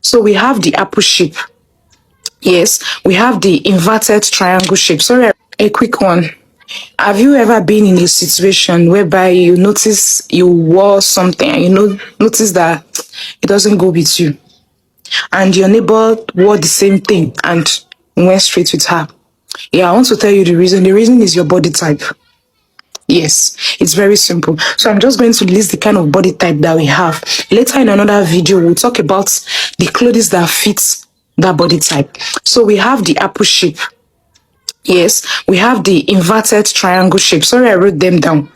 So we have the apple shape. Yes, we have the inverted triangle shape. Sorry, a quick one. Have you ever been in a situation whereby you notice you wore something and notice that it doesn't go with you, and your neighbor wore the same thing and went straight with her? Yeah, I want to tell you the reason. The reason is your body type. Yes, it's very simple. So I'm just going to list the kind of body type that we have. Later in another video, we'll talk about the clothes that fit that body type. So we have the apple shape. Yes, we have the inverted triangle shape. Sorry, I wrote them down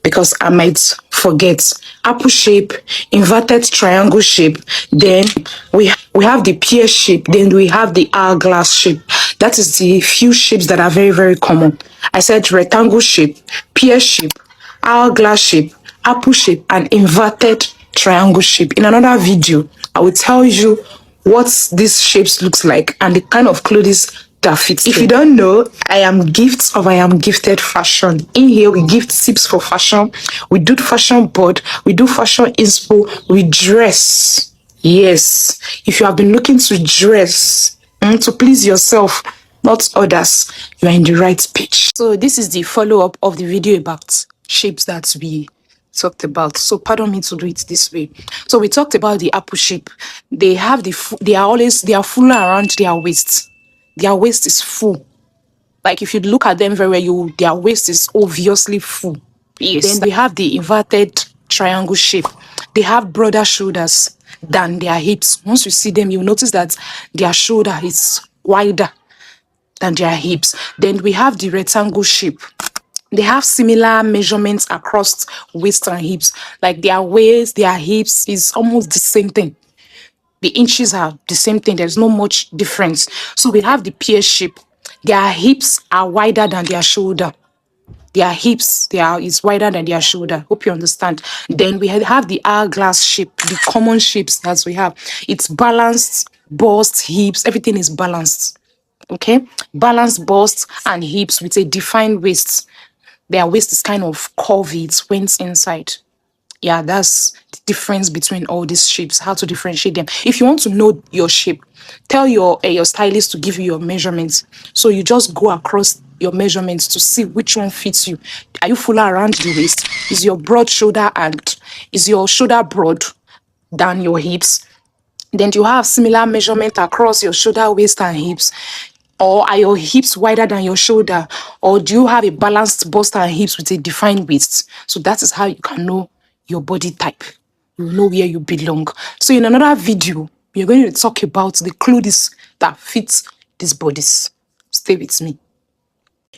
because I might forget. Apple shape, inverted triangle shape. Then we have the pear shape. Then we have the hourglass shape. That is the few shapes that are very, very common. I said rectangle shape, pear shape, hourglass shape, apple shape, and inverted triangle shape. In another video, I will tell you what these shapes looks like and the kind of clothes that fits. If you don't know, I am Gifts of I Am Gifted Fashion. In here, we give tips for fashion. We do fashion board. We do fashion inspo. We dress. Yes. If you have been looking to dress to please yourself, not others, you are in the right page. So this is the follow-up of the video about shapes that we talked about. So pardon me to do it this way. So we talked about the apple shape. They have they are fuller around their waist. Their waist is full. Like if you look at them very well, their waist is obviously full. Yes. Then we have the inverted triangle shape. They have broader shoulders than their hips. Once you see them, you'll notice that their shoulder is wider than their hips. Then we have the rectangle shape. They have similar measurements across waist and hips. Like their waist, their hips is almost the same thing. The inches are the same thing. There's no much difference. So we have the pear shape. Their hips are wider than their shoulder. Their hips, is wider than their shoulder. Hope you understand. Then we have the hourglass shape, the common shapes that we have. It's balanced, bust, hips, everything is balanced. Okay? Balanced bust and hips with a defined waist. Their waist is kind of curvy, it went inside. Yeah, that's the difference between all these shapes, how to differentiate them. If you want to know your shape, tell your stylist to give you your measurements. So you just go across your measurements to see which one fits you. Are you fuller around the waist? Is your broad shoulder and is your shoulder broad than your hips? Then do you have similar measurement across your shoulder, waist, and hips? Or are your hips wider than your shoulder? Or do you have a balanced bust and hips with a defined waist? So that is how you can know your body type. You know where you belong. So in another video, we're going to talk about the clothes that fit these bodies. Stay with me.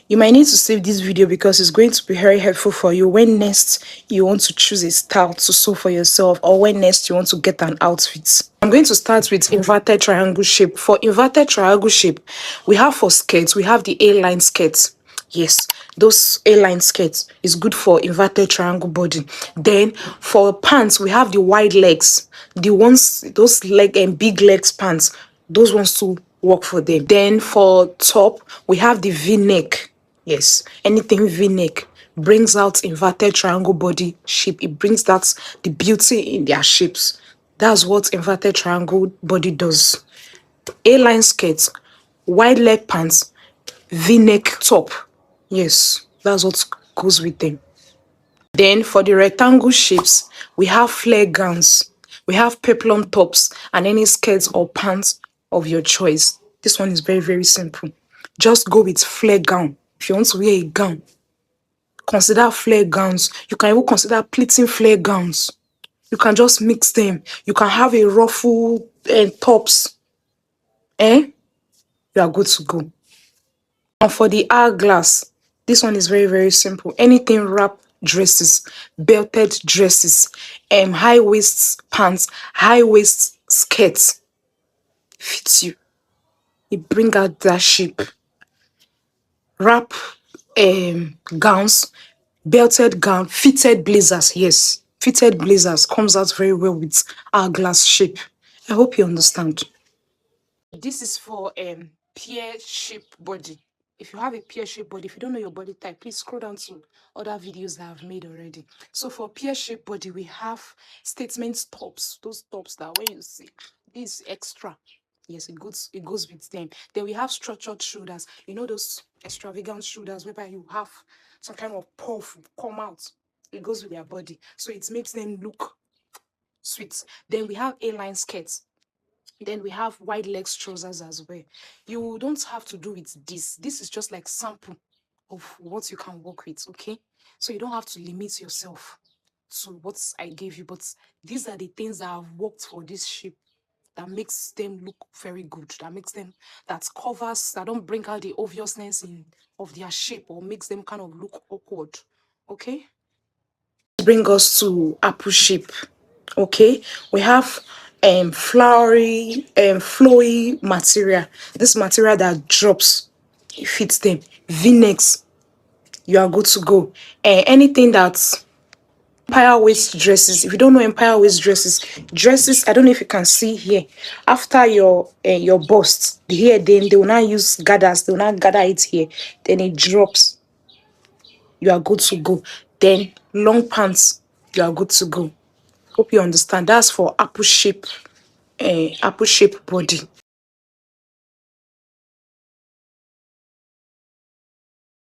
You might need to save this video because it's going to be very helpful for you when next you want to choose a style to sew for yourself, or when next you want to get an outfit. I'm going to start with inverted triangle shape. For inverted triangle shape, we have for skirts, we have the A-line skirts. Yes, those A-line skirts is good for inverted triangle body. Then for pants, we have the wide legs. Those leg and big legs pants, those ones to work for them. Then for top, we have the V-neck. Yes, anything V-neck brings out inverted triangle body shape. It brings out the beauty in their shapes. That's what inverted triangle body does. A-line skirts, wide leg pants, V-neck top. Yes, that's what goes with them. Then for the rectangle shapes, we have flare gowns. We have peplum tops and any skirts or pants of your choice. This one is very, very simple. Just go with flare gown. If you want to wear a gown, consider flare gowns. You can even consider pleating flare gowns. You can just mix them. You can have a ruffle and tops. You are good to go. And for the hourglass, this one is very, very simple. Anything wrap dresses, belted dresses, high waist pants, high waist skirts fits you. It bring out that shape. Wrap gowns, belted gown, fitted blazers. Yes, fitted blazers comes out very well with hourglass shape. I hope you understand. This is for pear shape body. If you have a pear shape body, if you don't know your body type, please scroll down to other videos that I've made already. So for pear shape body, we have statement tops. Those tops that when you see, This extra. Yes, it goes with them. Then we have structured shoulders. You know those extravagant shoulders whereby you have some kind of puff come out. It goes with their body. So it makes them look sweet. Then we have A-line skirts. Then we have wide legs trousers as well. You don't have to do it this. This is just like sample of what you can work with, okay? So you don't have to limit yourself to what I gave you, but these are the things that have worked for this shape that makes them look very good, that covers, that don't bring out the obviousness of their shape or makes them kind of look awkward, okay? Bring us to apple shape. Okay, we have flowery flowy material. This material that drops, it fits them. V-necks, you are good to go. Anything that's empire waist dresses. If you don't know empire waist dresses, I don't know if you can see here. After your bust, the hair, then they will not use gathers. They will not gather it here. Then it drops. You are good to go. Then long pants, you are good to go. Hope you understand. That's for apple shape body.